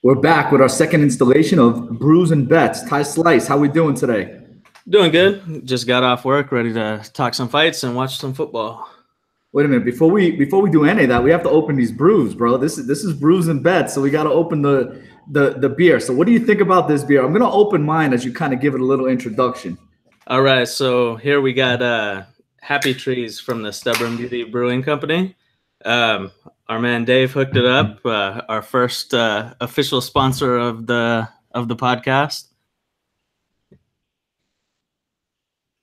We're back with our second installation of Brews and Bets. Ty Slice, how we doing today? Doing good. Just got off work, ready to talk some fights and watch some football. Wait a minute, before we do any of that, we have to open these brews, bro. This is Brews and Bets, so we got to open the beer. So what do you think about this beer? I'm gonna open mine as you kind of give it a little introduction. All right, so here we got Happy Trees from the Stubborn Beauty Brewing Company. Our man Dave hooked it up. Our first official sponsor of the podcast.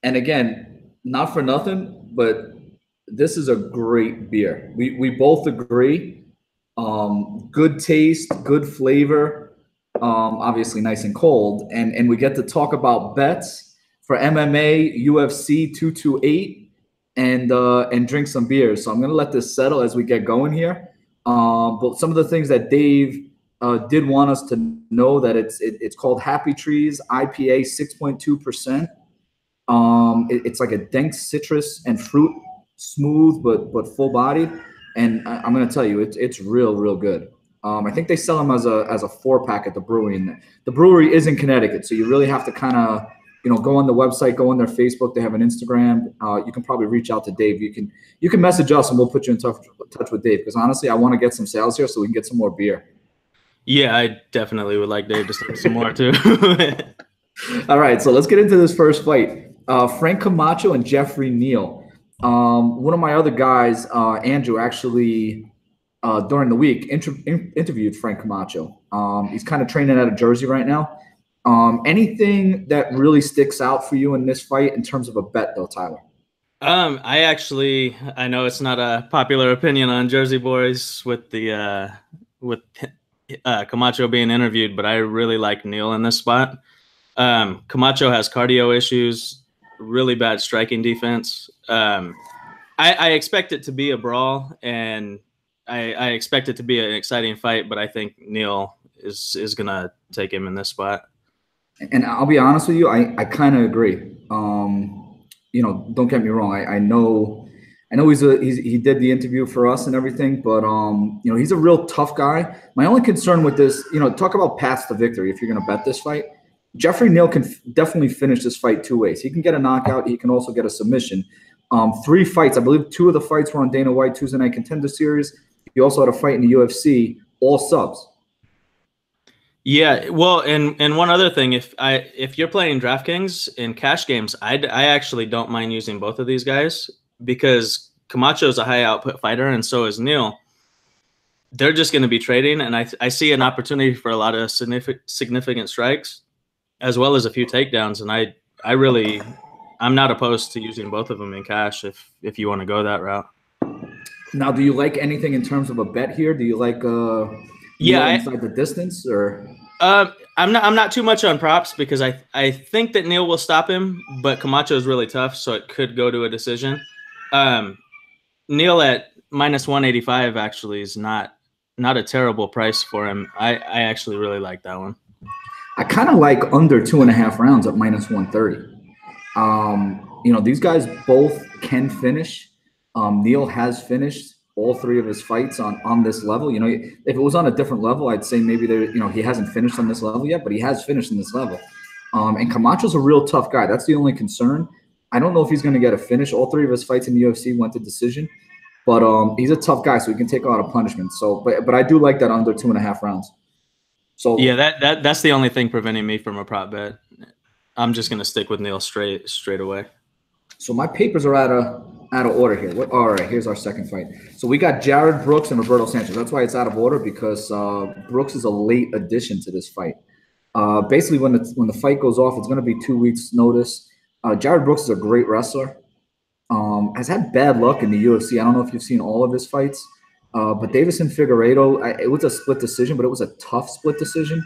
And again, not for nothing, but this is a great beer. We both agree. Good taste, good flavor. Obviously nice and cold, and we get to talk about bets for MMA, UFC 228. And drink some beers. So I'm gonna let this settle as we get going here. But some of the things that Dave did want us to know, that it's called Happy Trees IPA, 6.2%. It's like a dense citrus and fruit, smooth but full bodied. And I'm gonna tell you, it's real good. I think they sell them as a 4-pack at the brewery. And the brewery is in Connecticut, so you really have to kind of go on the website, go on their Facebook. They have an Instagram. You can probably reach out to Dave. You can message us, and we'll put you in touch with Dave. Because honestly, I want to get some sales here so we can get some more beer. Yeah, I definitely would like Dave to send some more too. All right, so let's get into this first fight. Frank Camacho and Jeffrey Neal. One of my other guys, Andrew, actually during the week interviewed Frank Camacho. He's kind of training out of Jersey right now. Anything that really sticks out for you in this fight in terms of a bet, though, Tyler? I know it's not a popular opinion on Jersey boys with the Camacho being interviewed, but I really like Neal in this spot. Camacho has cardio issues, really bad striking defense. I expect it to be a brawl, and I expect it to be an exciting fight, but I think Neal is gonna take him in this spot. And I'll be honest with you, I kind of agree. Don't get me wrong. I know he did the interview for us and everything, but he's a real tough guy. My only concern with this, talk about paths to victory. If you're going to bet this fight, Jeffrey Neal can definitely finish this fight 2 ways. He can get a knockout. He can also get a submission. 3 fights, I believe 2 of the fights were on Dana White Tuesday Night Contender Series. He also had a fight in the UFC, all subs. Yeah, well, and one other thing, if you're playing DraftKings in cash games, I actually don't mind using both of these guys, because Camacho is a high output fighter, and so is Neal. They're just going to be trading, and I see an opportunity for a lot of significant strikes, as well as a few takedowns, and I'm not opposed to using both of them in cash if you want to go that route. Now, do you like anything in terms of a bet here? Do you like inside the distance, or? I'm not too much on props, because I think that Neal will stop him, but Camacho is really tough, so it could go to a decision. Neal at -185 actually is not a terrible price for him. I actually really like that one. I kind of like under 2.5 rounds at -130. These guys both can finish. Neal has finished all 3 of his fights on this level. If it was on a different level, I'd say maybe he hasn't finished on this level yet, but he has finished in this level. And Camacho's a real tough guy. That's the only concern. I don't know if he's going to get a finish. All 3 of his fights in the UFC went to decision, but he's a tough guy, so he can take a lot of punishment. So, but I do like that under 2.5 rounds. So yeah, that's the only thing preventing me from a prop bet. I'm just going to stick with Neal straight away. So my papers are out of order here. All right, here's our second fight. So we got Jared Brooks and Roberto Sanchez. That's why it's out of order, because Brooks is a late addition to this fight. Basically, when the fight goes off, it's going to be 2 weeks' notice. Jared Brooks is a great wrestler. Has had bad luck in the UFC. I don't know if you've seen all of his fights, but Davison Figueiredo, it was a split decision, but it was a tough split decision.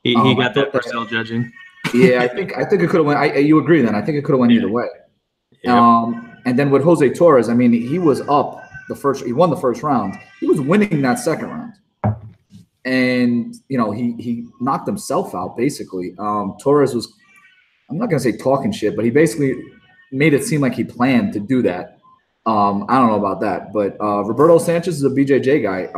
He got that Brazil judging. Yeah, I think it could have went. You agree then? I think it could have went either way. Yep. And then with Jose Torres, I mean, he was up he won the first round. He was winning that second round. And, he knocked himself out, basically. Torres was, I'm not going to say talking shit, but he basically made it seem like he planned to do that. I don't know about that. But Roberto Sanchez is a BJJ guy.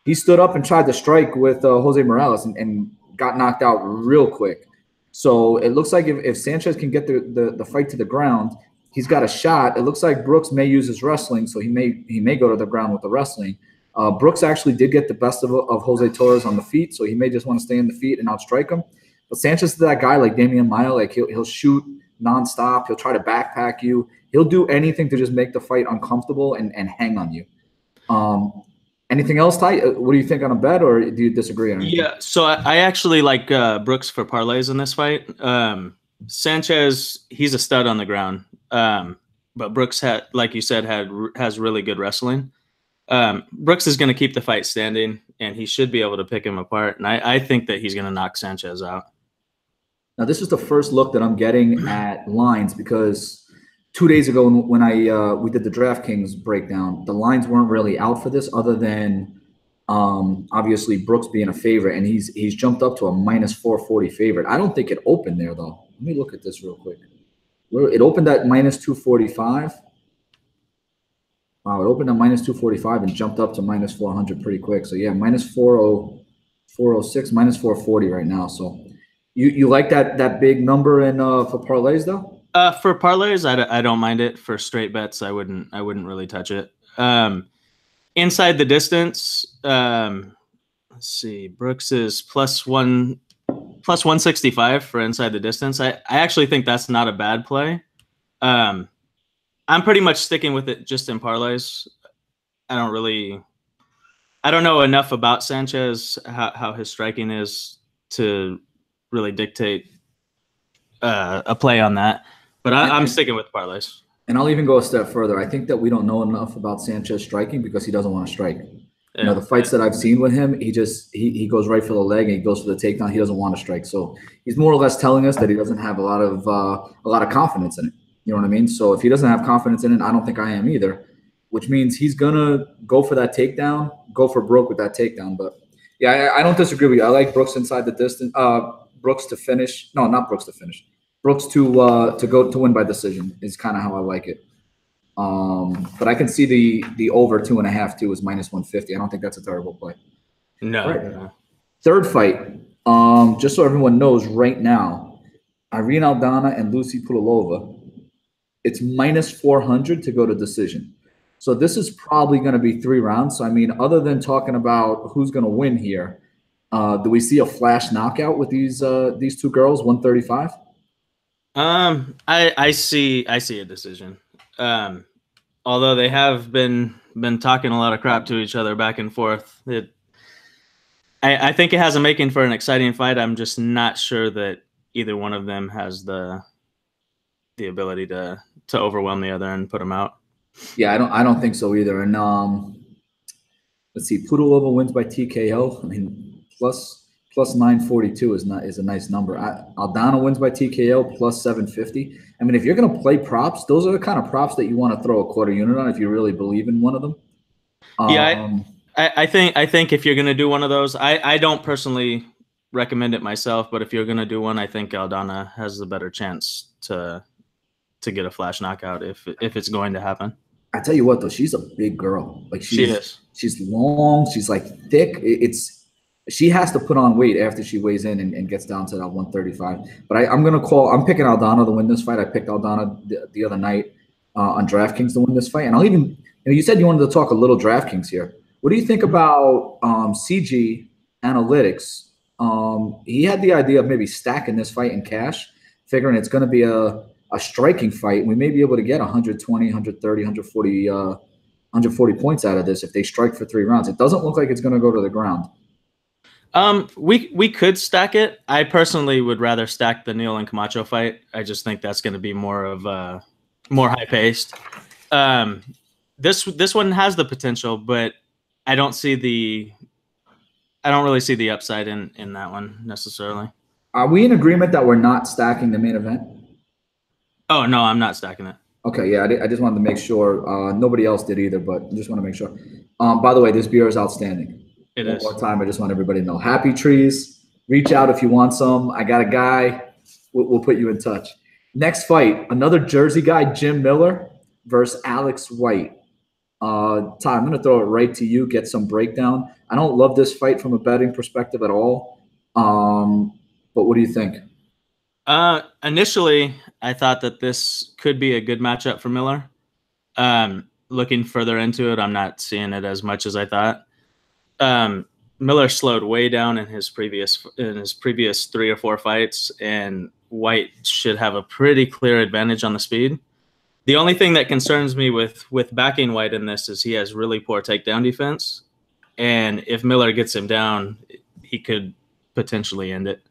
he stood up and tried to strike with Jose Morales and got knocked out real quick. So it looks like if Sanchez can get the fight to the ground, he's got a shot. It looks like Brooks may use his wrestling, so he may go to the ground with the wrestling. Brooks actually did get the best of Jose Torres on the feet, so he may just want to stay in the feet and outstrike him. But Sanchez is that guy like Damian Maia, like he'll shoot nonstop. He'll try to backpack you. He'll do anything to just make the fight uncomfortable and hang on you. Anything else, Ty? What do you think on a bet, or do you disagree on anything? Yeah, so I actually like Brooks for parlays in this fight. Sanchez, he's a stud on the ground, but Brooks like you said, has really good wrestling. Brooks is going to keep the fight standing, and he should be able to pick him apart. And I think that he's going to knock Sanchez out. Now, this is the first look that I'm getting at lines because 2 days ago when we did the DraftKings breakdown, the lines weren't really out for this other than obviously Brooks being a favorite, and he's jumped up to a minus 440 favorite. I don't think it opened there, though. Let me look at this real quick. It opened at minus 245. Wow, it opened at minus 245 and jumped up to minus 400 pretty quick. So, yeah, minus 406, minus 440 right now. So you like that big number in for parlays, though? For parlays, I don't mind it. For straight bets, I wouldn't really touch it. Inside the distance, let's see. Brooks is plus 165 for inside the distance. I actually think that's not a bad play. I'm pretty much sticking with it just in parlays. I don't know enough about Sanchez, how his striking is to really dictate a play on that. But I'm sticking with parlays. And I'll even go a step further. I think that we don't know enough about Sanchez striking because he doesn't want to strike. You know, the fights that I've seen with him, he goes right for the leg and he goes for the takedown. He doesn't want to strike. So he's more or less telling us that he doesn't have a lot of confidence in it. You know what I mean? So if he doesn't have confidence in it, I don't think I am either, which means he's going to go for that takedown, go for broke with that takedown. But, yeah, I don't disagree with you. I like Brooks inside the distance. Brooks to finish. No, not Brooks to finish. Brooks to win by decision is kind of how I like it. But I can see the over 2.5 too is minus 150. I don't think that's a terrible play. No. Right. No. Third fight. Just so everyone knows, right now, Irene Aldana and Lucy Pudilova, it's minus 400 to go to decision. So this is probably going to be 3 rounds. So I mean, other than talking about who's going to win here, do we see a flash knockout with these two girls, 135? I see a decision. Although they have been talking a lot of crap to each other back and forth. I think it has a making for an exciting fight. I'm just not sure that either one of them has the ability to overwhelm the other and put them out. Yeah, I don't think so either. And let's see, Pudilova wins by TKO. I mean, plus 942 is a nice number. Aldana wins by TKO plus 750. I mean, if you're going to play props, those are the kind of props that you want to throw a quarter unit on if you really believe in one of them. Yeah, I think if you're going to do one of those, I don't personally recommend it myself, but if you're going to do one, I think Aldana has the better chance to get a flash knockout if it's going to happen. I tell you what, though, she's a big girl. Like she is. She's long. She's like thick. She has to put on weight after she weighs in and gets down to that 135. But I'm picking Aldana to win this fight. I picked Aldana the other night on DraftKings to win this fight. And I'll even, you said you wanted to talk a little DraftKings here. What do you think about CG Analytics? He had the idea of maybe stacking this fight in cash, figuring it's going to be a striking fight. We may be able to get 120, 130, 140 points out of this if they strike for 3 rounds. It doesn't look like it's going to go to the ground. We could stack it. I personally would rather stack the Neal and Camacho fight. I just think that's going to be more high paced. This one has the potential, but I don't really see the upside in that one necessarily. Are we in agreement that we're not stacking the main event? Oh no, I'm not stacking it. Okay, yeah, I just wanted to make sure. Nobody else did either, but I just want to make sure. By the way, this beer is outstanding. It One is. more time, I just want everybody to know. Happy Trees. Reach out if you want some. I got a guy. We'll put you in touch. Next fight, another Jersey guy, Jim Miller versus Alex White. Todd, I'm going to throw it right to you. Get some breakdown. I don't love this fight from a betting perspective at all. But what do you think? Initially, I thought that this could be a good matchup for Miller. Looking further into it, I'm not seeing it as much as I thought. Miller slowed way down in his previous 3 or 4 fights, and White should have a pretty clear advantage on the speed. The only thing that concerns me with backing White in this is he has really poor takedown defense, and if Miller gets him down, he could potentially end it.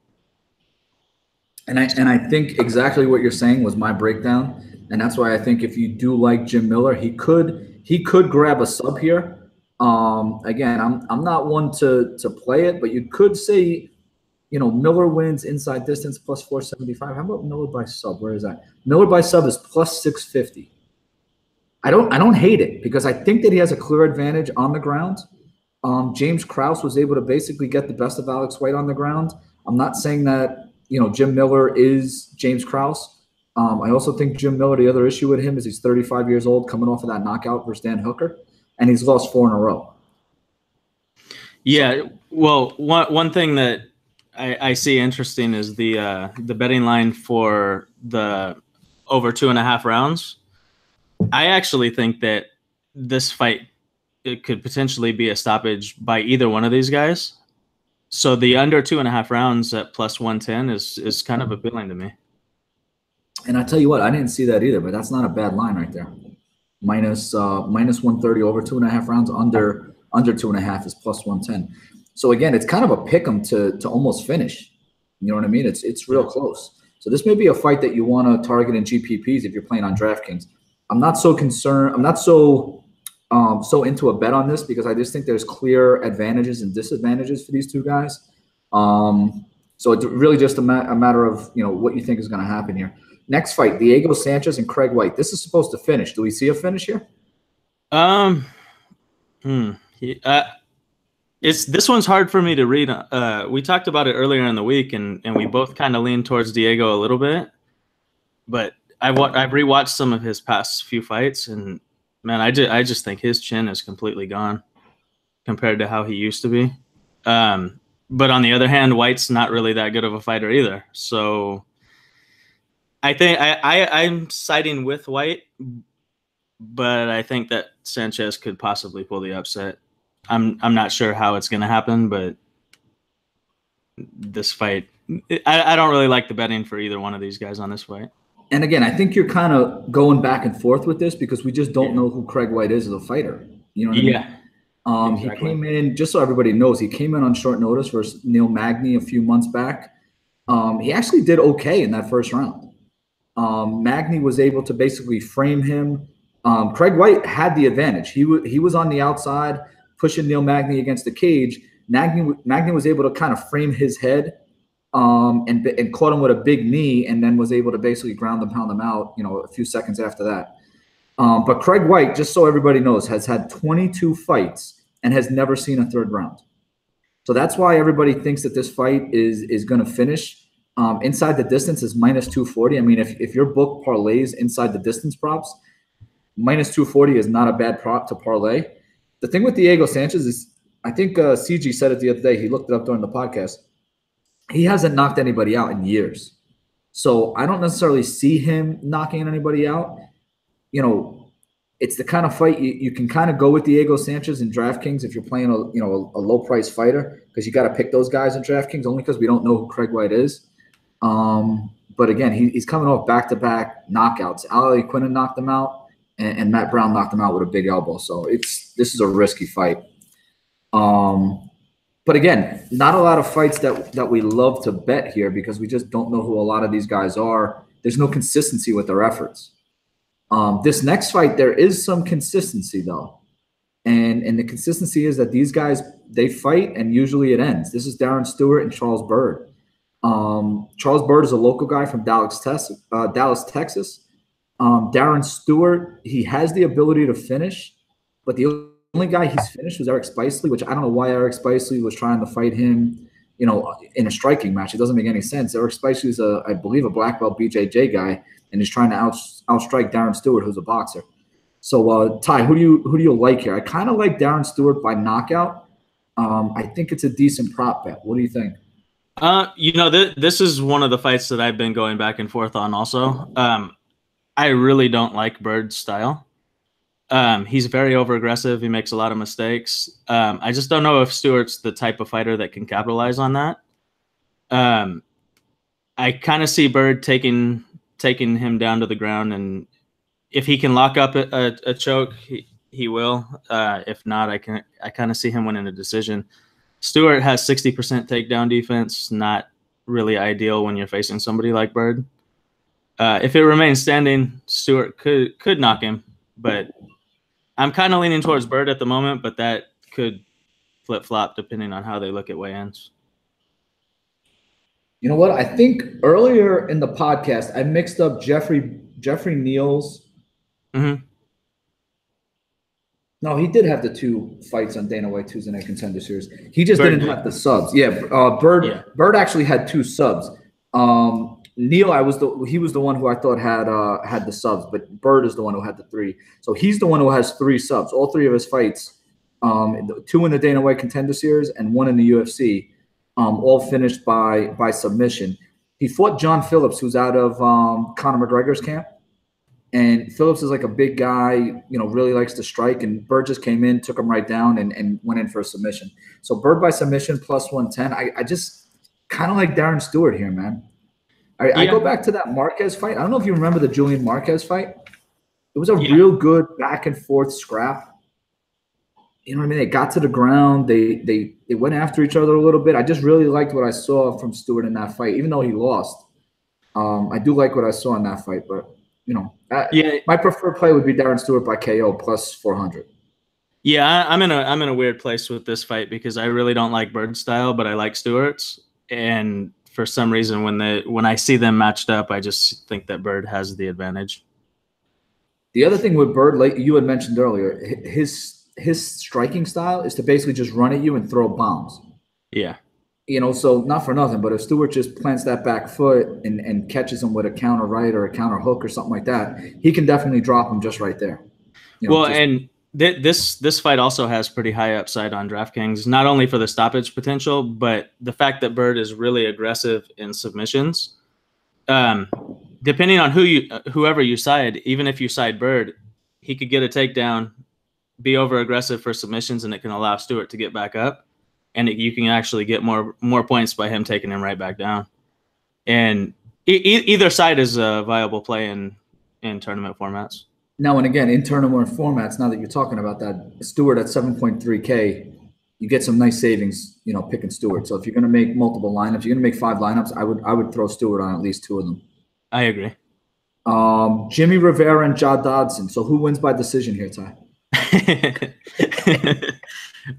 And I think exactly what you're saying was my breakdown, and that's why I think if you do like Jim Miller, he could grab a sub here. Again, I'm not one to play it, but you could say, Miller wins inside distance plus 475. How about Miller by sub? Where is that? Miller by sub is plus 650. I don't hate it because I think that he has a clear advantage on the ground. James Krause was able to basically get the best of Alex White on the ground. I'm not saying that Jim Miller is James Krause. I also think Jim Miller, the other issue with him is he's 35 years old, coming off of that knockout versus Dan Hooker, and he's lost 4 in a row. Yeah, well, one thing that I see interesting is the betting line for the over 2.5 rounds. I actually think that this fight, it could potentially be a stoppage by either one of these guys. So the under 2.5 rounds at plus 110 is kind of appealing to me. And I tell you what, I didn't see that either, but that's not a bad line right there. Minus 130 over 2.5 rounds, under 2.5 is plus 110. So again, it's kind of a pick 'em to almost finish. You know what I mean? It's real close. So this may be a fight that you want to target in GPPs if you're playing on DraftKings. I'm not so concerned. I'm not so into a bet on this because I just think there's clear advantages and disadvantages for these two guys. So it's really just a matter of what you think is going to happen here. Next fight, Diego Sanchez and Craig White. This is supposed to finish. Do we see a finish here? This one's hard for me to read. We talked about it earlier in the week, and we both kind of leaned towards Diego a little bit. But I've rewatched some of his past few fights, and man, I just think his chin is completely gone compared to how he used to be. But on the other hand, White's not really that good of a fighter either. So I think I'm siding with White, but I think that Sanchez could possibly pull the upset. I'm not sure how it's going to happen, but this fight, I don't really like the betting for either one of these guys on this fight. And again, I think you're kind of going back and forth with this because we just don't know who Craig White is as a fighter. You know what I mean? Exactly. He came in, just so everybody knows, he came in on short notice versus Neal Magny a few months back. He actually did okay in that first round. Magny was able to basically frame him. Craig White had the advantage. He was on the outside, pushing Neal Magny against the cage. Magny was able to kind of frame his head and caught him with a big knee, and then was able to basically ground and pound him out, a few seconds after that. But Craig White, just so everybody knows, has had 22 fights and has never seen a third round. So that's why everybody thinks that this fight is going to finish. Inside the distance is minus 240. I mean, if your book parlays inside the distance props, minus 240 is not a bad prop to parlay. The thing with Diego Sanchez is, I think CG said it the other day. He looked it up during the podcast. He hasn't knocked anybody out in years. So I don't necessarily see him knocking anybody out. It's the kind of fight you can kind of go with Diego Sanchez in DraftKings if you're playing a low price fighter, because you got to pick those guys in DraftKings only because we don't know who Craig White is. But again, he's coming off back-to-back knockouts. Ali Quinnan knocked him out, and Matt Brown knocked him out with a big elbow. So this is a risky fight. But again, not a lot of fights that we love to bet here because we just don't know who a lot of these guys are. There's no consistency with their efforts. This next fight, there is some consistency though. And the consistency is that these guys, they fight and usually it ends. This is Darren Stewart and Charles Byrd. Charles Byrd is a local guy from Dallas, Texas. Darren Stewart, he has the ability to finish, but the only guy he's finished was Eric Spicely, which I don't know why Eric Spicely was trying to fight him, in a striking match. It doesn't make any sense. Eric Spicely is I believe, a black belt BJJ guy, and he's trying to outstrike Darren Stewart, who's a boxer. So, Ty, who do you like here? I kind of like Darren Stewart by knockout. I think it's a decent prop bet. What do you think? This is one of the fights that I've been going back and forth on also. I really don't like Byrd's style. He's very over aggressive. He makes a lot of mistakes. I just don't know if Stewart's the type of fighter that can capitalize on that. I kind of see Byrd taking him down to the ground, and if he can lock up a choke, he will. If not, I kind of see him winning a decision. Stewart has 60% takedown defense, not really ideal when you're facing somebody like Byrd. If it remains standing, Stewart could knock him, but I'm kind of leaning towards Byrd at the moment, but that could flip-flop depending on how they look at weigh-ins. You know what? I think earlier in the podcast, I mixed up Jeffrey Neal's. Mm-hmm. No, he did have the 2 fights on Dana White Tuesday Night Contender Series. He just Byrd didn't have the subs. Yeah, Byrd actually had 2 subs. Neal, he was the one who I thought had the subs, but Byrd is the one who had the 3. So he's the one who has 3 subs. All 3 of his fights, 2 in the Dana White Contender Series and 1 in the UFC, all finished by submission. He fought John Phillips, who's out of Conor McGregor's camp. And Phillips is like a big guy, really likes to strike. And Byrd just came in, took him right down, and went in for a submission. So Byrd by submission plus 110. I just kind of like Darren Stewart here, man. I go back to that Marquez fight. I don't know if you remember the Julian Marquez fight. It was a real good back and forth scrap. You know what I mean? They got to the ground. They went after each other a little bit. I just really liked what I saw from Stewart in that fight, even though he lost. I do like what I saw in that fight, but my preferred play would be Darren Stewart by KO plus 400. Yeah, I'm in a weird place with this fight because I really don't like Byrd's style, but I like Stewart's, and for some reason when I see them matched up, I just think that Byrd has the advantage. The other thing with Byrd, like you had mentioned earlier, his striking style is to basically just run at you and throw bombs. Yeah. So not for nothing, but if Stewart just plants that back foot and catches him with a counter right or a counter hook or something like that, he can definitely drop him just right there. This fight also has pretty high upside on DraftKings, not only for the stoppage potential, but the fact that Byrd is really aggressive in submissions. Depending on whoever you side, even if you side Byrd, he could get a takedown, be over aggressive for submissions, and it can allow Stewart to get back up, and you can actually get more points by him taking him right back down. And either side is a viable play in tournament formats. Now, and again, in tournament formats, now that you're talking about that, Stewart at 7.3K, you get some nice savings, picking Stewart. So if you're going to make multiple lineups, you're going to make 5 lineups, I would throw Stewart on at least 2 of them. I agree. Jimmy Rivera and Dodson. So who wins by decision here, Ty?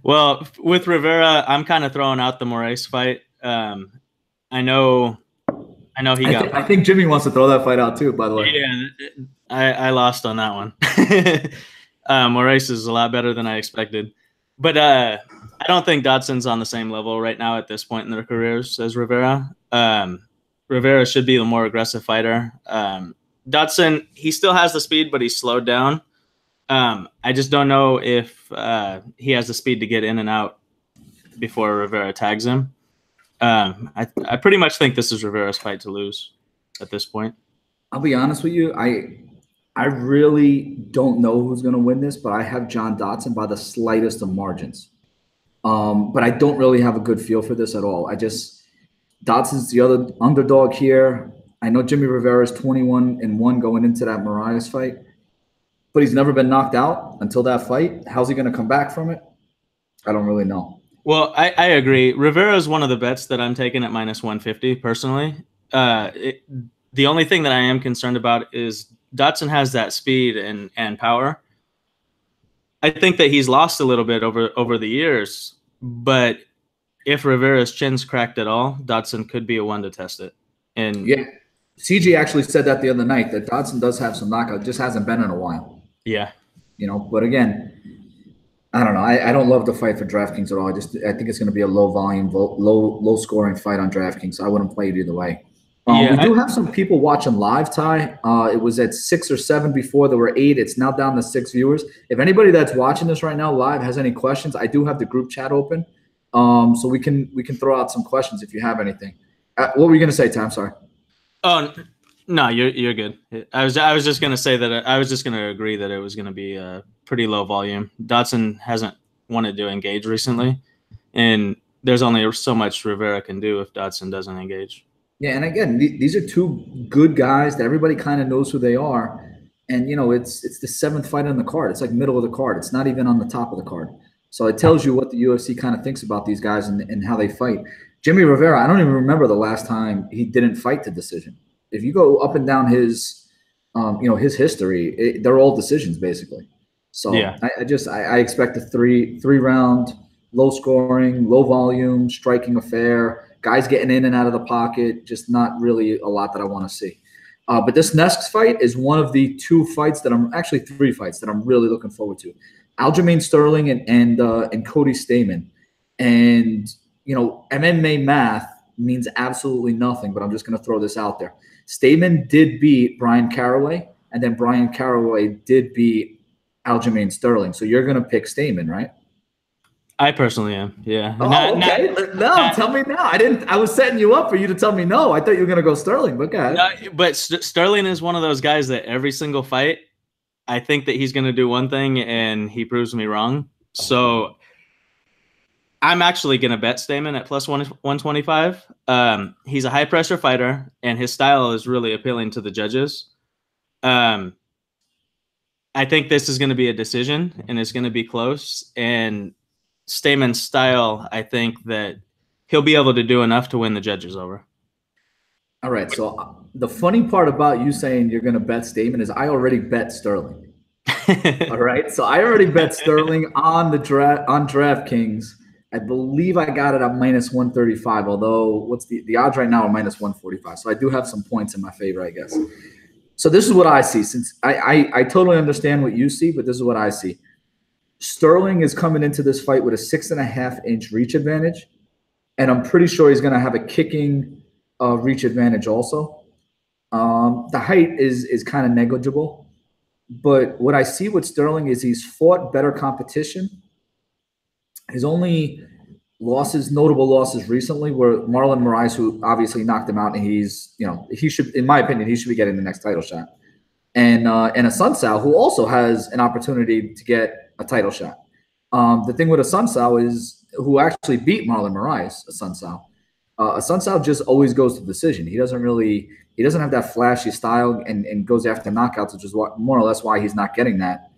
Well, with Rivera, I'm kind of throwing out the Moraes fight. I know he got. I think Jimmy wants to throw that fight out too. By the way, yeah, I lost on that one. Moraes is a lot better than I expected, but I don't think Dodson's on the same level right now at this point in their careers as Rivera. Rivera should be the more aggressive fighter. Dodson, he still has the speed, but he's slowed down. I just don't know if he has the speed to get in and out before Rivera tags him. I pretty much think this is Rivera's fight to lose at this point. I'll be honest with you. I really don't know who's going to win this, but I have John Dodson by the slightest of margins. But I don't really have a good feel for this at all. Dodson's the other underdog here. I know Jimmy Rivera is 21-1 going into that Moraes fight, but he's never been knocked out until that fight. How's he going to come back from it? I don't really know. Well, I agree. Rivera is one of the bets that I'm taking at minus 150 personally. The only thing that I am concerned about is Dodson has that speed and power. I think that he's lost a little bit over the years, but if Rivera's chin's cracked at all, Dodson could be a one to test it. And yeah, CJ actually said that the other night, that Dodson does have some knockout, just hasn't been in a while. Yeah. But again, I don't know. I don't love the fight for DraftKings at all. I think it's going to be a low volume, low scoring fight on DraftKings. So I wouldn't play it either way. We Yeah. do have some people watching live, Ty. It was at 6 or 7 before. There were 8. It's now down to 6 viewers. If anybody that's watching this right now live has any questions, I do have the group chat open, so we can throw out some questions if you have anything. What were you gonna say, Ty? I'm sorry. Oh no, you're good. I was just gonna say that I was just gonna agree that it was gonna be a pretty low volume. Dodson hasn't wanted to engage recently, and there's only so much Rivera can do if Dodson doesn't engage. Yeah, and again, these are two good guys that everybody kind of knows who they are, and it's the 7th fight on the card. It's like middle of the card. It's not even on the top of the card. So it tells you what the UFC kind of thinks about these guys and how they fight. Jimmy Rivera, I don't even remember the last time he didn't fight to decision. If you go up and down his, his history, they're all decisions basically. So yeah. I expect a three round, low scoring, low volume, striking affair. Guys getting in and out of the pocket, just not really a lot that I want to see. But this next fight is one of the 2 fights that I'm actually 3 fights that I'm really looking forward to. Aljamain Sterling and Cody Stamen. And MMA math means absolutely nothing, but I'm just going to throw this out there. Stamen did beat Brian Caraway, and then Brian Caraway did beat Aljamain Sterling. So you're going to pick Stamen, right? I personally am, yeah. Oh, okay. Tell me now. I was setting you up for you to tell me no. I thought you were gonna go Sterling, but go ahead. But Sterling is one of those guys that every single fight, I think that he's gonna do one thing and he proves me wrong. So I'm actually gonna bet Stamen at plus 125. He's a high pressure fighter, and his style is really appealing to the judges. I think this is gonna be a decision, and it's gonna be close. And Stamen's style, I think that he'll be able to do enough to win the judges over. All right. So the funny part about you saying you're going to bet Stamen is I already bet Sterling. All right. So I already bet Sterling on DraftKings. I believe I got it at minus 135, although what's the odds right now are minus 145. So I do have some points in my favor, I guess. So this is what I see. Since I totally understand what you see, but this is what I see. Sterling is coming into this fight with a 6.5-inch reach advantage, and I'm pretty sure he's going to have a kicking reach advantage also. The height is kind of negligible, but what I see with Sterling is he's fought better competition. His only notable losses recently were Marlon Moraes, who obviously knocked him out, and he should, in my opinion, he should be getting the next title shot. And Hassan, who also has an opportunity to get a title shot. The thing with Hassan is who actually beat Marlon Moraes, Hassan just always goes to decision. He doesn't have that flashy style and goes after knockouts, which is more or less why he's not getting that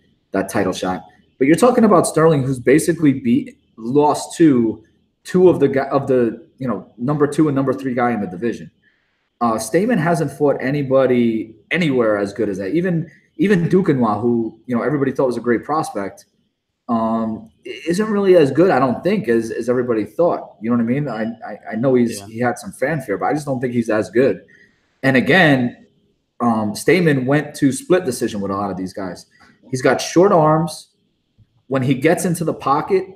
title shot. But you're talking about Sterling, who's basically lost to two of the number 2 and number 3 guy in the division. Stamen hasn't fought anybody anywhere as good as that. Even Duquesnoy, who everybody thought was a great prospect, isn't really as good, I don't think, as everybody thought. You know what I mean? I know he had some fanfare, but I just don't think he's as good. And again, Stamen went to split decision with a lot of these guys. He's got short arms. When he gets into the pocket,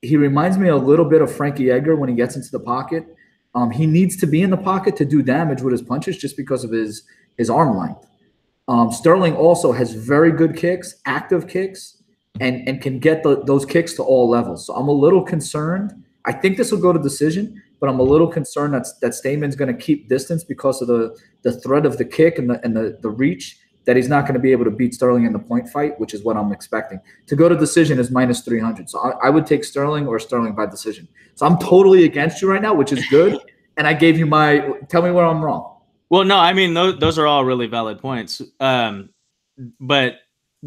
he reminds me a little bit of Frankie Edgar when he gets into the pocket. He needs to be in the pocket to do damage with his punches just because of his arm length. Sterling also has very good kicks, active kicks, and can get those kicks to all levels. So I'm a little concerned. I think this will go to decision, but I'm a little concerned that Stamen's going to keep distance because of the threat of the kick and the reach, that he's not going to be able to beat Sterling in the point fight, which is what I'm expecting. To go to decision is minus 300. So I would take Sterling or Sterling by decision. So I'm totally against you right now, which is good. And I gave you tell me where I'm wrong. Well, no, I mean, those are all really valid points. But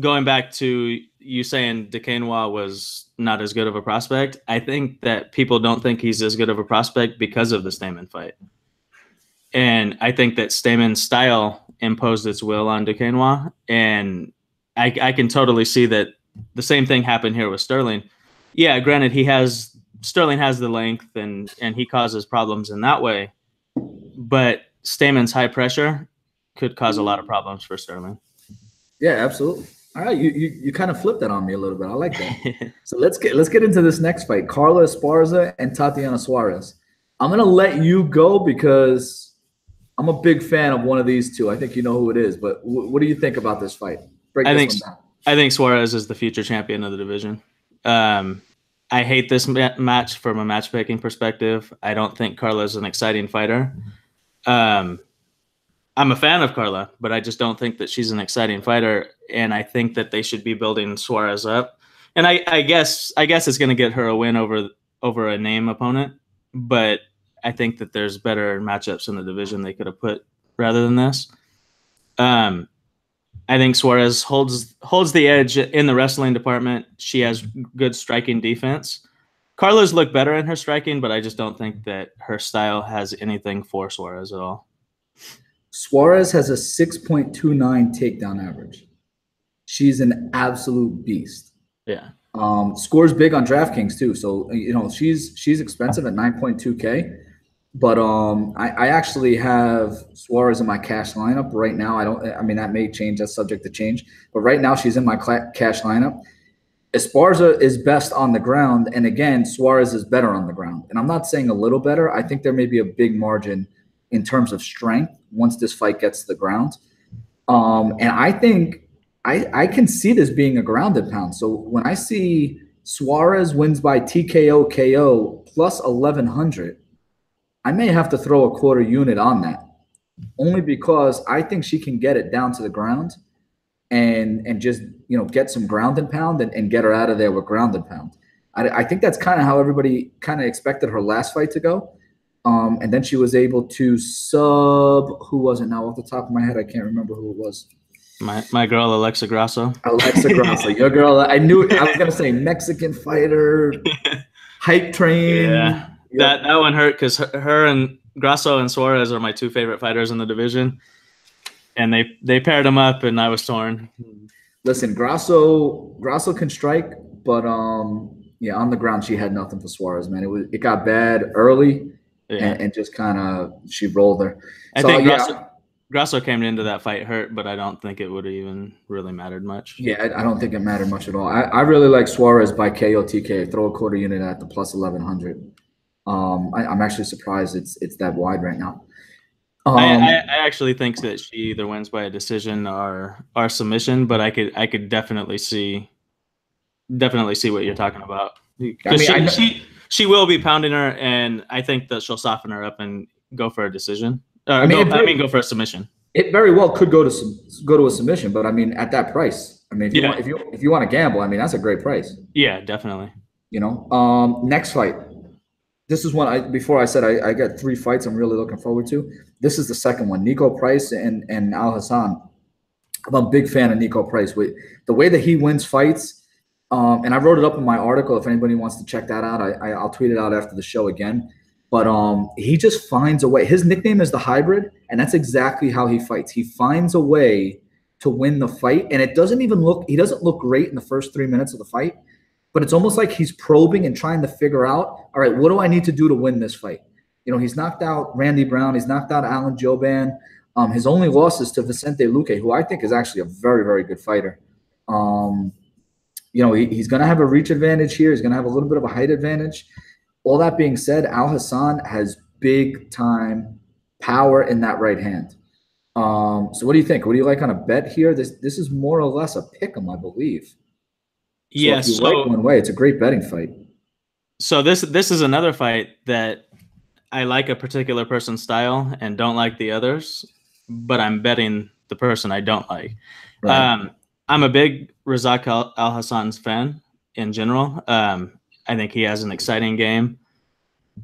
going back to you saying Duquesnoy was not as good of a prospect, I think that people don't think he's as good of a prospect because of the Stamen fight. And I think that Stamen's style imposed its will on Duquesnoy. And I can totally see that the same thing happened here with Sterling. Yeah, granted, Sterling has the length and he causes problems in that way. But Stamen's high pressure could cause a lot of problems for Sterling. Yeah, absolutely. All right, you kind of flipped that on me a little bit. I like that. So let's get into this next fight: Carla Esparza and Tatiana Suarez. I'm gonna let you go because I'm a big fan of one of these two. I think you know who it is, but what do you think about this fight? Break I this think one down. I think Suarez is the future champion of the division. I hate this match from a matchmaking perspective. I don't think Carla's an exciting fighter. I'm a fan of Carla, but I just don't think that she's an exciting fighter. And I think that they should be building Suarez up. And I guess it's going to get her a win over a name opponent. But I think that there's better matchups in the division they could have put rather than this. I think Suarez holds the edge in the wrestling department. She has good striking defense. Carla's looked better in her striking, but I just don't think that her style has anything for Suarez at all. Suarez has a 6.29 takedown average. She's an absolute beast. Yeah. Scores big on DraftKings too. So, you know, she's expensive at 9.2K. But I actually have Suarez in my cash lineup right now. I mean, that may change. That's subject to change. But right now, she's in my cash lineup. Esparza is best on the ground. And again, Suarez is better on the ground. And I'm not saying a little better. I think there may be a big margin in terms of strength once this fight gets to the ground. And I think I can see this being a grounded pound. So when I see Suarez wins by TKO KO plus 1100, I may have to throw a quarter unit on that, only because I think she can get it down to the ground and just, you know, get some ground and pound and get her out of there with ground and pound. I think that's kind of how everybody kind of expected her last fight to go. And then she was able to sub, who was it now off the top of my head? I can't remember who it was. My girl, Alexa Grasso. Alexa Grasso, your girl. I knew I was going to say Mexican fighter, hype train. Yeah. That one hurt because her and Grasso and Suarez are my two favorite fighters in the division, and they paired them up, and I was torn. Listen, Grasso can strike, but yeah, on the ground she had nothing for Suarez, man. It got bad early, and just kind of she rolled her. I think Grasso came into that fight hurt, but I don't think it would have even really mattered much. Yeah, I don't think it mattered much at all. I really like Suarez by KO TK. Throw a quarter unit at the plus 1100. I'm actually surprised it's that wide right now. I actually think that she either wins by a decision or submission, but I could definitely see what you're talking about. Because she will be pounding her, and I think that she'll soften her up and go for a decision. Go for a submission. It very well could go to a submission, but I mean at that price. I mean if you want to gamble, I mean that's a great price. Yeah, definitely. You know, next fight. This is one before I said I got 3 fights I'm really looking forward to. This is the second one, Nico Price and Al Hassan. I'm a big fan of Nico Price. The way that he wins fights, and I wrote it up in my article. If anybody wants to check that out, I'll tweet it out after the show again. But he just finds a way. His nickname is the Hybrid, and that's exactly how he fights. He finds a way to win the fight, and he doesn't look great in the first 3 minutes of the fight. But it's almost like he's probing and trying to figure out, all right, what do I need to do to win this fight? You know, he's knocked out Randy Brown. He's knocked out Alan Joban. His only loss is to Vicente Luque, who I think is actually a very, very good fighter. You know, he's going to have a reach advantage here. He's going to have a little bit of a height advantage. All that being said, Al Hassan has big-time power in that right hand. So what do you think? What do you like on a bet here? This is more or less a pick 'em, I believe. Yes. So if you like one way, it's a great betting fight. So this is another fight that I like a particular person's style and don't like the others, but I'm betting the person I don't like. Right. I'm a big Razak Al Hassan's fan in general. I think he has an exciting game.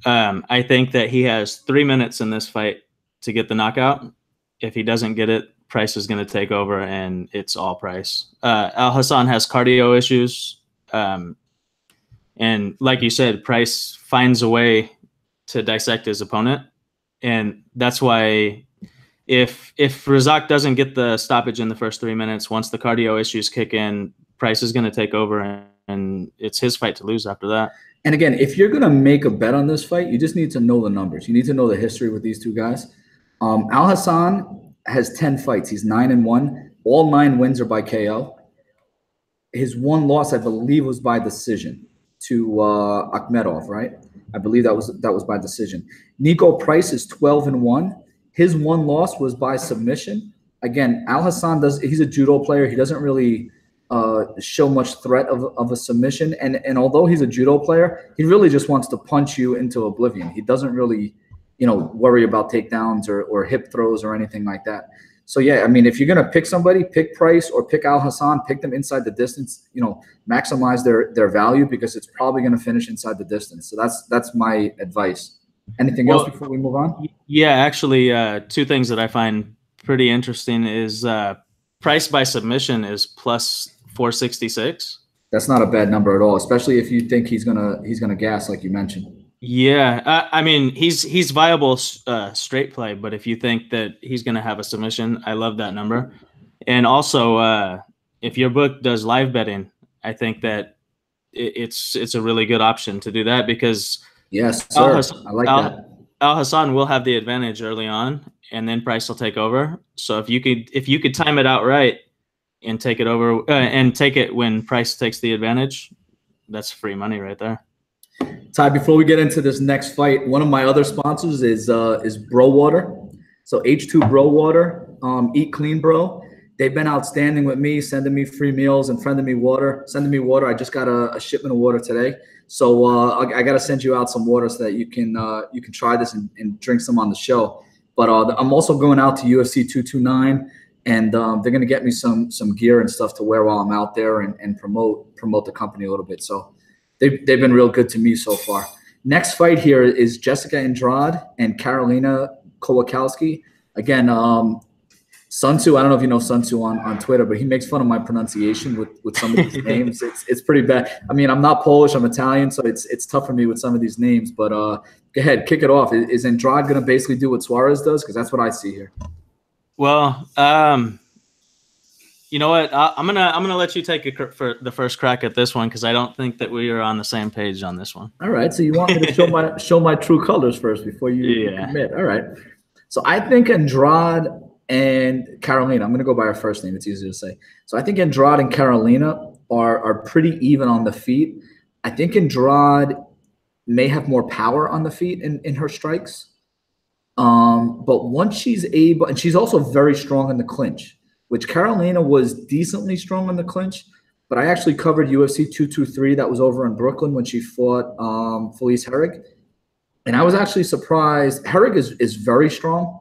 I think that he has 3 minutes in this fight to get the knockout. If he doesn't get it, Price is going to take over, and it's all Price. Al Hassan has cardio issues. And like you said, Price finds a way to dissect his opponent. And that's why if Razak doesn't get the stoppage in the first 3 minutes, once the cardio issues kick in, Price is going to take over, and it's his fight to lose after that. And again, if you're going to make a bet on this fight, you just need to know the numbers. You need to know the history with these two guys. Al Hassan has 10 fights. He's 9-1. All 9 wins are by KO. His one loss, I believe, was by decision to Akhmedov, right? I believe that was by decision. Nico Price is 12-1. His one loss was by submission. Again, Al Hassan he's a judo player. He doesn't really show much threat of a submission. And although he's a judo player, he really just wants to punch you into oblivion. He doesn't really, worry about takedowns or hip throws or anything like that. So, yeah, I mean, if you're going to pick somebody, pick Price or pick Al Hassan, pick them inside the distance, maximize their value because it's probably going to finish inside the distance. So that's my advice. Anything else before we move on? Yeah, actually, two things that I find pretty interesting is Price by submission is plus 466. That's not a bad number at all, especially if you think he's gonna gas like you mentioned. Yeah, I mean he's viable straight play, but if you think that he's gonna have a submission, I love that number. And also, if your book does live betting, I think that it's a really good option to do that because yes, sir, I like that. Al Hassan will have the advantage early on, and then Price will take over. So if you could time it out right and take it over and take it when Price takes the advantage, that's free money right there. Ty, before we get into this next fight, one of my other sponsors is Bro Water. So H2 Bro Water, Eat Clean Bro. They've been outstanding with me, sending me free meals and sending me water. I just got a shipment of water today. So I got to send you out some water so that you can try this and drink some on the show. But I'm also going out to UFC 229, and they're going to get me some gear and stuff to wear while I'm out there and promote the company a little bit. So they've been real good to me so far. Next fight here is Jessica Andrade and Karolina Kowalkiewicz. Again, Sun Tzu, I don't know if you know Sun Tzu on Twitter, but he makes fun of my pronunciation with some of these names. It's pretty bad. I mean, I'm not Polish, I'm Italian, so it's tough for me with some of these names. But go ahead, kick it off. Is Andrade going to basically do what Suarez does? Because that's what I see here. Well, you know what? I'm gonna let you take for the first crack at this one because I don't think that we are on the same page on this one. All right. So you want me to show my true colors first before you commit? All right. So I think Andrade and Karolina, I'm going to go by her first name. It's easy to say. So I think Andrade and Karolina are pretty even on the feet. I think Andrade may have more power on the feet in her strikes. But once she's able, and she's also very strong in the clinch, which Karolina was decently strong in the clinch. But I actually covered UFC 223 that was over in Brooklyn when she fought Felice Herrig. And I was actually surprised. Herrig is very strong.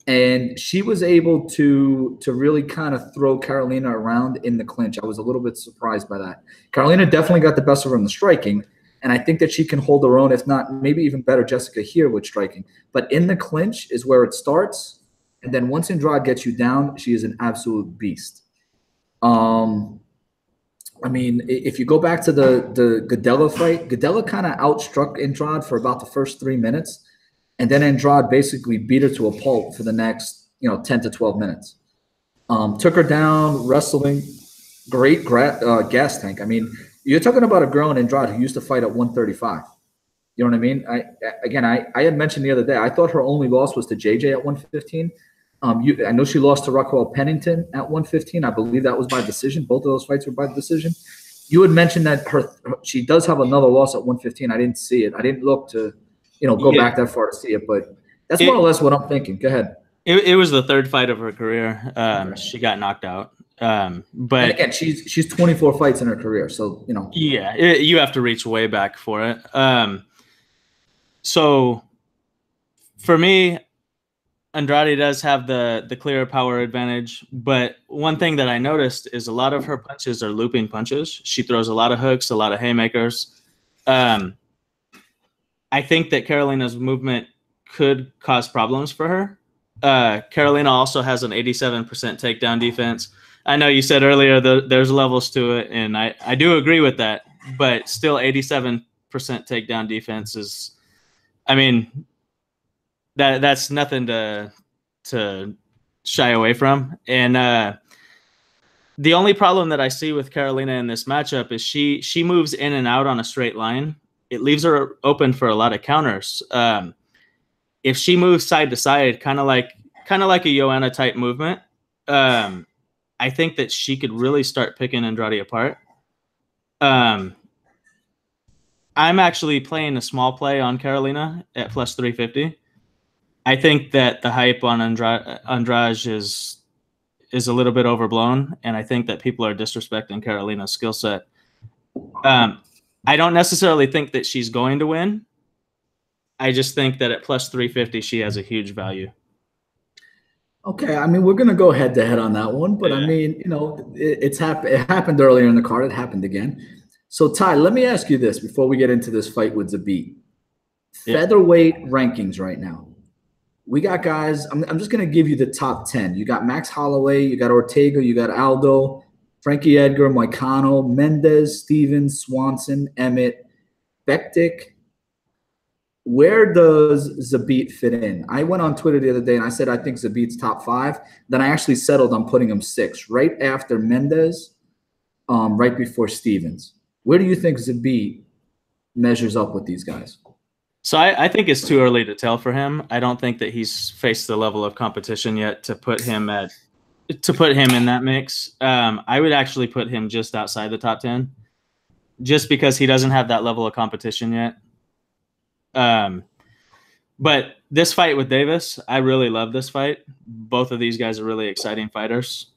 And she was able to really kind of throw Karolina around in the clinch. I was a little bit surprised by that. Karolina definitely got the best of her in the striking, and I think that she can hold her own, if not maybe even better Jessica here with striking. But in the clinch is where it starts, and then once Andrade gets you down, she is an absolute beast. I mean, if you go back to the Gadella fight, Gadella kind of outstruck Andrade for about the first 3 minutes. And then Andrade basically beat her to a pulp for the next, 10 to 12 minutes. Took her down, wrestling, great gas tank. I mean, you're talking about a girl in Andrade who used to fight at 135. You know what I mean? I had mentioned the other day, I thought her only loss was to JJ at 115. I know she lost to Raquel Pennington at 115. I believe that was by decision. Both of those fights were by decision. You had mentioned that she does have another loss at 115. I didn't see it. I didn't look to go back that far to see it, but that's more or less what I'm thinking. Go ahead. It was the third fight of her career. She got knocked out. But and again, she's 24 fights in her career, so Yeah, you have to reach way back for it. So for me, Andrade does have the clear power advantage, but one thing that I noticed is a lot of her punches are looping punches. She throws a lot of hooks, a lot of haymakers. I think that Karolina's movement could cause problems for her. Karolina also has an 87% takedown defense. I know you said earlier that there's levels to it, and I do agree with that, but still 87% takedown defense is, I mean, that's nothing to shy away from. And the only problem that I see with Karolina in this matchup is she moves in and out on a straight line. It leaves her open for a lot of counters. If she moves side to side, kind of like a Joanna type movement, I think that she could really start picking Andrade apart. I'm actually playing a small play on Karolina at plus 350. I think that the hype on Andrade is a little bit overblown, and I think that people are disrespecting Carolina's skill set. I don't necessarily think that she's going to win. I just think that at plus 350, she has a huge value. Okay, I mean, we're gonna go head to head on that one, but Yeah. I mean, you know, it happened earlier in the card. It happened again. So, Ty, let me ask you this before we get into this fight with Zabit. Yeah. Featherweight rankings right now. We got guys. I'm just gonna give you the top 10. You got Max Holloway, you got Ortega, you got Aldo, Frankie Edgar, Moicano, Mendez, Stevens, Swanson, Emmett, Bektik. Where does Zabit fit in? I went on Twitter the other day and I said I think Zabit's top 5. Then I actually settled on putting him 6, right after Mendez, right before Stevens. Where do you think Zabit measures up with these guys? So I think it's too early to tell for him. I don't think that he's faced the level of competition yet to put him in that mix. I would actually put him just outside the top 10, just because he doesn't have that level of competition yet. But this fight with Davis, I really love this fight. Both of these guys are really exciting fighters.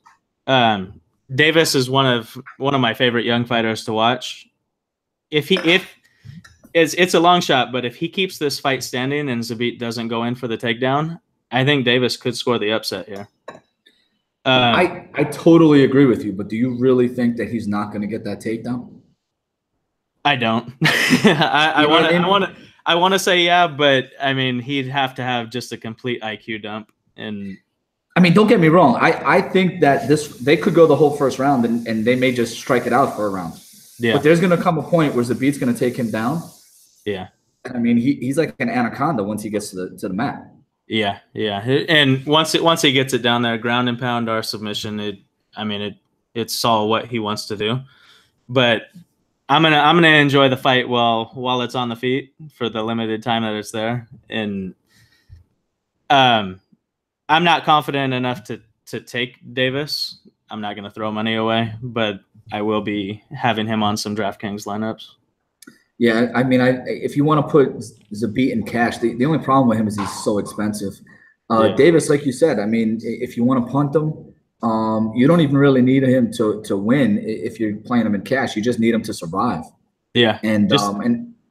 Davis is one of my favorite young fighters to watch. It's a long shot, but if he keeps this fight standing and Zabit doesn't go in for the takedown, I think Davis could score the upset here. I totally agree with you, but do you really think that he's not going to get that takedown? I don't. I want to say yeah, but I mean, he'd have to have just a complete IQ dump. And I mean, don't get me wrong. I think that they could go the whole first round and they may just strike it out for a round. Yeah. But there's going to come a point where Zabit's going to take him down. Yeah. I mean, he's like an anaconda once he gets to the mat. Yeah, yeah. And once he gets it down there, ground and pound or submission, it's all what he wants to do. But I'm gonna enjoy the fight while it's on the feet for the limited time that it's there. And I'm not confident enough to take Davis. I'm not gonna throw money away, but I will be having him on some DraftKings lineups. Yeah, I mean, if you want to put Zabit in cash, the only problem with him is he's so expensive. Yeah. Davis, like you said, I mean, if you want to punt him, you don't even really need him to win if you're playing him in cash. You just need him to survive. Yeah, and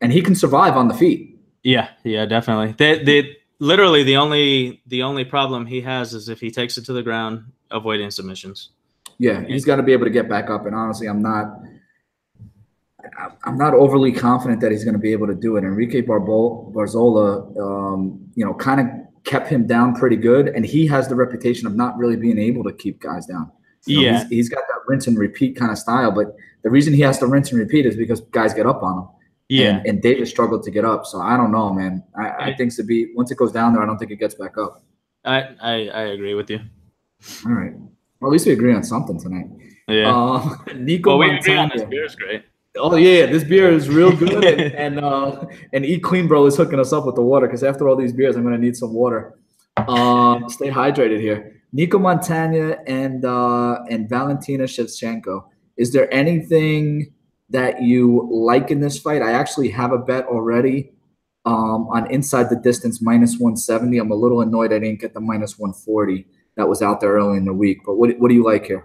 he can survive on the feet. Yeah, yeah, definitely. Literally the only problem he has is if he takes it to the ground, avoiding submissions. Yeah, he's got to be able to get back up. And honestly, I'm not overly confident that he's going to be able to do it. Enrique Barzola, kind of kept him down pretty good, and he has the reputation of not really being able to keep guys down. He's got that rinse and repeat kind of style, but the reason he has to rinse and repeat is because guys get up on him. Yeah, and Davis struggled to get up. So I don't know, man. I think Zabit, once it goes down there, I don't think it gets back up. I agree with you. All right. Well, at least we agree on something tonight. Yeah. Nico we Montano. agree on this beer is great. Oh yeah, this beer is real good, and Eat Clean Bro is hooking us up with the water because after all these beers, I'm gonna need some water. Stay hydrated here. Nico Montano and Valentina Shevchenko. Is there anything that you like in this fight? I actually have a bet already on inside the distance -170. I'm a little annoyed I didn't get the -140 that was out there early in the week. But what do you like here?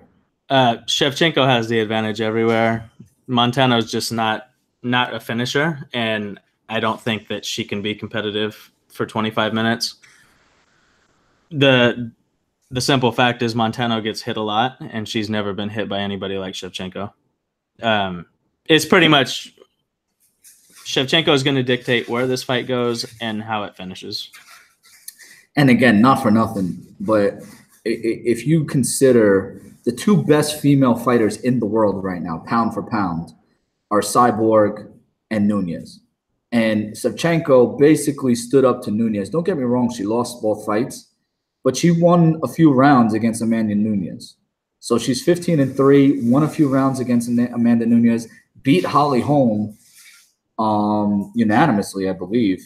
Shevchenko has the advantage everywhere. Montano's just not a finisher, and I don't think that she can be competitive for 25 minutes. The simple fact is Montano gets hit a lot, and she's never been hit by anybody like Shevchenko. It's pretty much Shevchenko is going to dictate where this fight goes and how it finishes. And again, not for nothing, but if you consider the two best female fighters in the world right now, pound for pound, are Cyborg and Nunes. And Shevchenko basically stood up to Nunes. Don't get me wrong, she lost both fights, but she won a few rounds against Amanda Nunes. So she's 15-3, won a few rounds against Amanda Nunes, beat Holly Holm unanimously, I believe.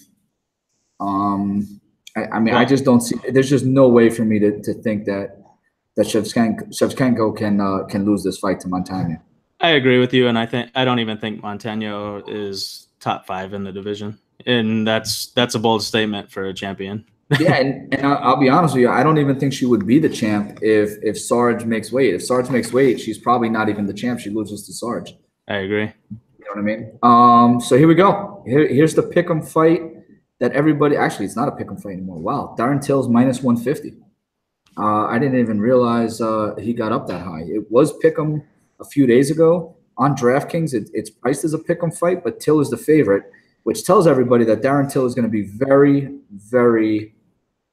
I just don't see – there's just no way for me to think that Shevchenko can lose this fight to Montano. I agree with you, and I don't even think Montano is top 5 in the division, and that's a bold statement for a champion. Yeah, and I'll be honest with you, I don't even think she would be the champ if Sarge makes weight. If Sarge makes weight, she's probably not even the champ. She loses to Sarge. I agree. You know what I mean? So here we go. Here's the pick'em fight that everybody actually it's not a pick'em fight anymore. Wow, Darren Till's minus 150. I didn't even realize he got up that high. It was pick'em a few days ago on DraftKings. It's priced as a pick'em fight, but Till is the favorite, which tells everybody that Darren Till is going to be very, very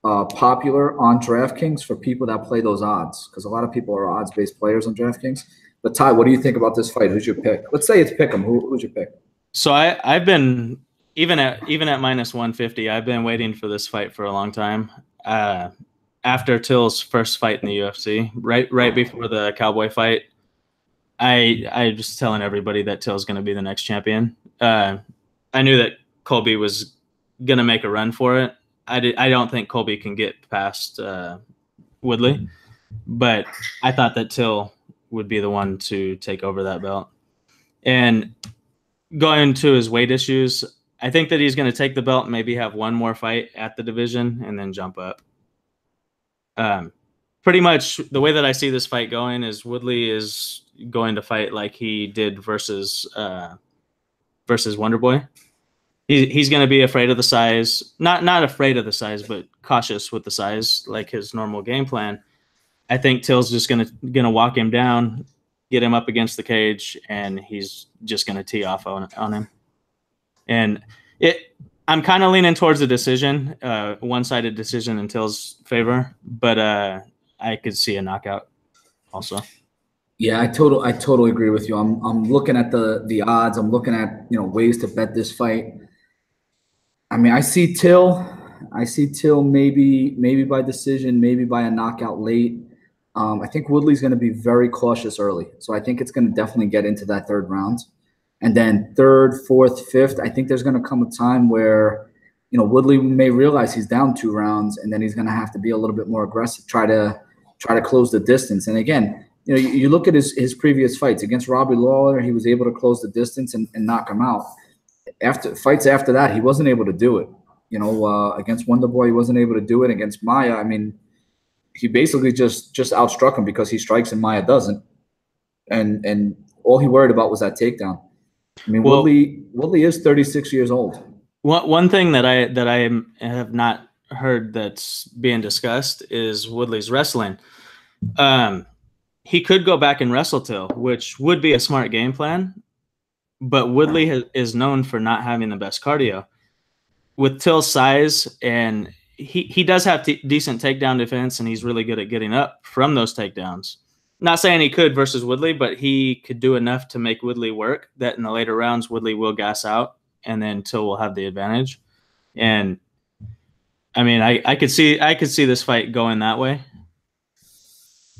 popular on DraftKings for people that play those odds, because a lot of people are odds-based players on DraftKings. But Ty, what do you think about this fight? Who's your pick? Let's say it's pick'em. Who's your pick? So I've been even at minus 150. I've been waiting for this fight for a long time. After Till's first fight in the UFC, right before the Cowboy fight, I was telling everybody that Till's going to be the next champion. I knew that Colby was going to make a run for it. I don't think Colby can get past Woodley, but I thought that Till would be the one to take over that belt. And going to his weight issues, I think that he's going to take the belt, maybe have one more fight at the division, and then jump up. Pretty much the way that I see this fight going is Woodley is going to fight like he did versus Wonderboy. He's going to be afraid of the size, not afraid of the size, but cautious with the size, like his normal game plan. I think Till's just going to walk him down, get him up against the cage, and he's just going to tee off on him. And I'm kind of leaning towards a decision, one-sided decision in Till's favor, but I could see a knockout also. Yeah, I totally agree with you. I'm looking at the odds. I'm looking at ways to bet this fight. I mean, I see Till maybe by decision, maybe by a knockout late. I think Woodley's going to be very cautious early, so I think it's going to definitely get into that third round. And then third, fourth, fifth, I think there's going to come a time where, Woodley may realize he's down 2 rounds, and then he's going to have to be a little bit more aggressive, try to close the distance. And again, you look at his previous fights against Robbie Lawler, he was able to close the distance and knock him out. After that, he wasn't able to do it. Against Wonderboy, he wasn't able to do it. Against Maya, I mean, he basically just outstruck him because he strikes and Maya doesn't. And all he worried about was that takedown. I mean, Woodley is 36 years old. One thing that I have not heard that's being discussed is Woodley's wrestling. He could go back and wrestle Till, which would be a smart game plan. But Woodley is known for not having the best cardio. With Till's size, and he does have decent takedown defense, and he's really good at getting up from those takedowns. Not saying he could versus Woodley, but he could do enough to make Woodley work that in the later rounds, Woodley will gas out, and then Till will have the advantage. And I mean, I could see this fight going that way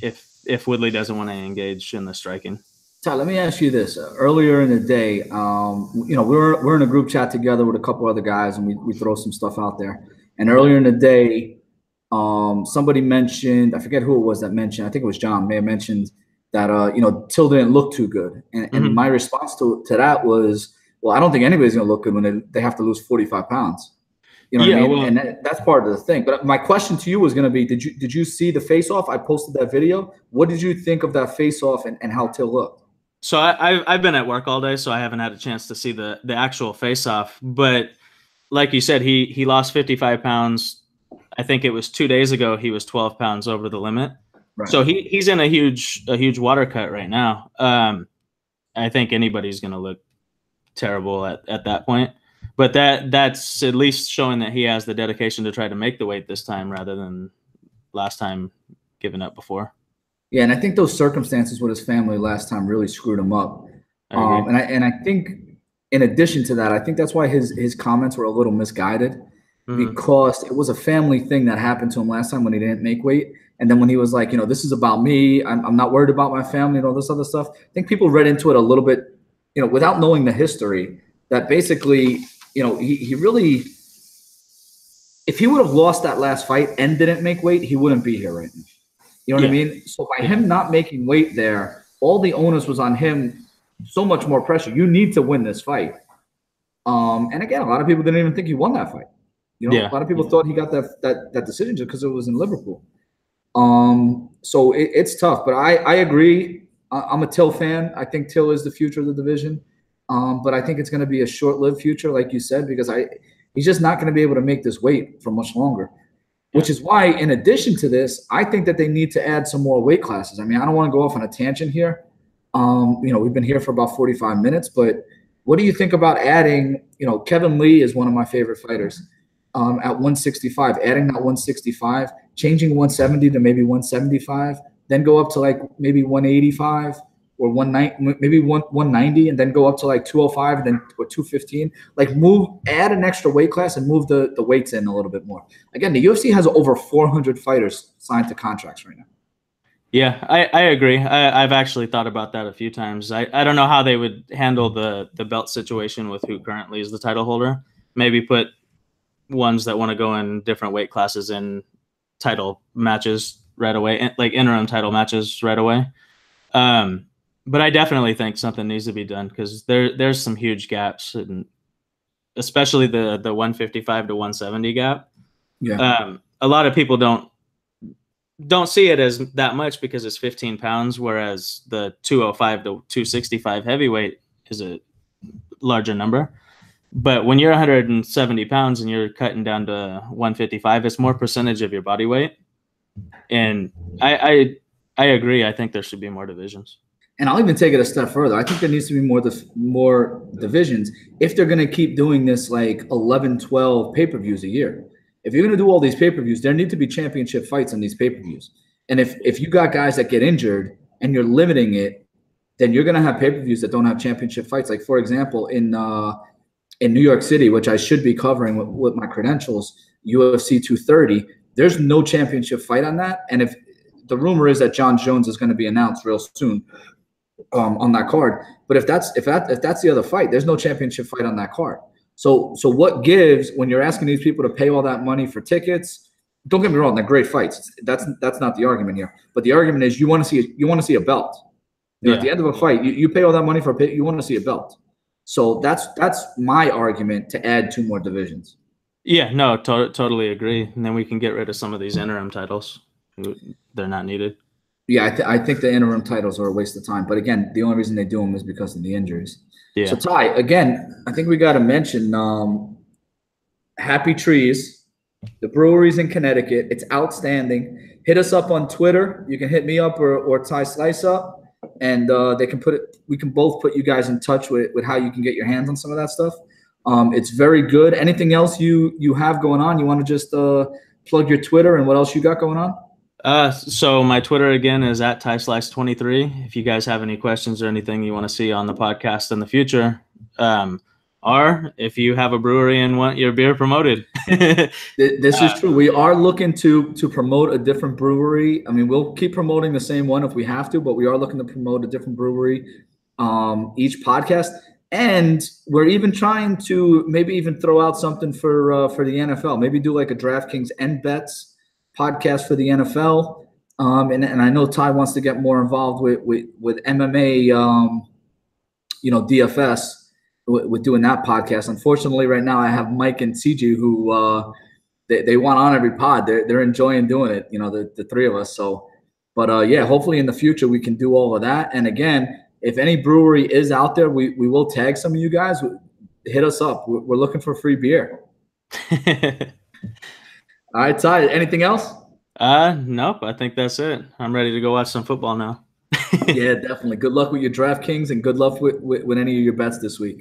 if Woodley doesn't want to engage in the striking. Ty, let me ask you this. Earlier in the day, we're in a group chat together with a couple other guys, and we throw some stuff out there. And earlier in the day, somebody mentioned, I forget who it was that mentioned, I think it was John, may have mentioned that, Till didn't look too good. And my response to that was, well, I don't think anybody's going to look good when they have to lose 45 pounds. You know what I mean? Well, and that's part of the thing. But my question to you was going to be, did you see the face-off? I posted that video. What did you think of that face-off and how Till looked? So I've been at work all day, so I haven't had a chance to see the actual face-off. But like you said, he lost 55 pounds. I think it was 2 days ago he was 12 pounds over the limit. Right. So he's in a huge water cut right now. I think anybody's going to look terrible at that point. But that's at least showing that he has the dedication to try to make the weight this time rather than last time giving up before. Yeah, and I think those circumstances with his family last time really screwed him up. And I think in addition to that, I think that's why his comments were a little misguided because it was a family thing that happened to him last time when he didn't make weight. And then when he was like, this is about me, I'm not worried about my family and all this other stuff. I think people read into it a little bit, without knowing the history, that basically, he really, if he would have lost that last fight and didn't make weight, he wouldn't be here right now. You know what I mean? So by him not making weight there, all the onus was on him, so much more pressure. You need to win this fight. And again, a lot of people didn't even think he won that fight. You know, Yeah. a lot of people thought he got that decision just because it was in Liverpool. So it's tough, but I agree. I'm a Till fan. I think Till is the future of the division. But I think it's going to be a short-lived future, like you said, because he's just not going to be able to make this weight for much longer. Which is why, in addition to this, I think that they need to add some more weight classes. I mean, I don't want to go off on a tangent here. We've been here for about 45 minutes, but what do you think about adding, Kevin Lee is one of my favorite fighters at 165, adding that 165, changing 170 to maybe 175, then go up to like maybe 185 or 190, maybe 190, and then go up to like 205 and then or 215. Like add an extra weight class and move the weights in a little bit more. Again, the UFC has over 400 fighters signed to contracts right now. Yeah, I agree. I've actually thought about that a few times. I don't know how they would handle the belt situation with who currently is the title holder. Maybe put ones that want to go in different weight classes in title matches right away, like interim title matches right away. But I definitely think something needs to be done because there's some huge gaps, and especially the 155 to 170 gap. Yeah. A lot of people don't see it as that much because it's 15 pounds, whereas the 205 to 265 heavyweight is a larger number. But when you're 170 pounds and you're cutting down to 155, it's more percentage of your body weight. And I agree. I think there should be more divisions. And I'll even take it a step further. I think there needs to be more divisions if they're going to keep doing this like 11, 12 pay-per-views a year. If you're going to do all these pay-per-views, there need to be championship fights on these pay-per-views. And if you got guys that get injured and you're limiting it, then you're going to have pay-per-views that don't have championship fights. Like, for example, in New York City, which I should be covering with my credentials, UFC 230, there's no championship fight on that. And if the rumor is that John Jones is going to be announced real soon on that card, but if that's the other fight, there's no championship fight on that card. So what gives when you're asking these people to pay all that money for tickets? Don't get me wrong, they're great fights. That's not the argument here. But the argument is you want to see a belt. At the end of a fight, you pay all that money for you want to see a belt. So that's my argument to add 2 more divisions. Yeah, no, totally agree. And then we can get rid of some of these interim titles. They're not needed. Yeah, I think the interim titles are a waste of time. But again, the only reason they do them is because of the injuries. Yeah. So, Ty, again, I think we got to mention Happy Trees, the breweries in Connecticut. It's outstanding. Hit us up on Twitter. You can hit me up or Ty Slice up, and we can both put you guys in touch with how you can get your hands on some of that stuff. It's very good. Anything else you have going on? You want to just plug your Twitter and what else you got going on? So my Twitter again is at TySlice23. If you guys have any questions or anything you want to see on the podcast in the future, or if you have a brewery and want your beer promoted. This is true. We are looking to promote a different brewery. I mean, we'll keep promoting the same one if we have to, but we are looking to promote a different brewery each podcast. And we're even trying to maybe even throw out something for the NFL. Maybe do like a DraftKings and Bets podcast for the NFL. And I know Ty wants to get more involved with MMA, DFS, with doing that podcast. Unfortunately, right now I have Mike and CG who they want on every pod. They're enjoying doing it, the 3 of us. So, but yeah, hopefully in the future we can do all of that. And again, if any brewery is out there, we will tag some of you guys. Hit us up. We're looking for free beer. All right, Ty, anything else? Nope. I think that's it. I'm ready to go watch some football now. Yeah, definitely. Good luck with your DraftKings and good luck with any of your bets this week.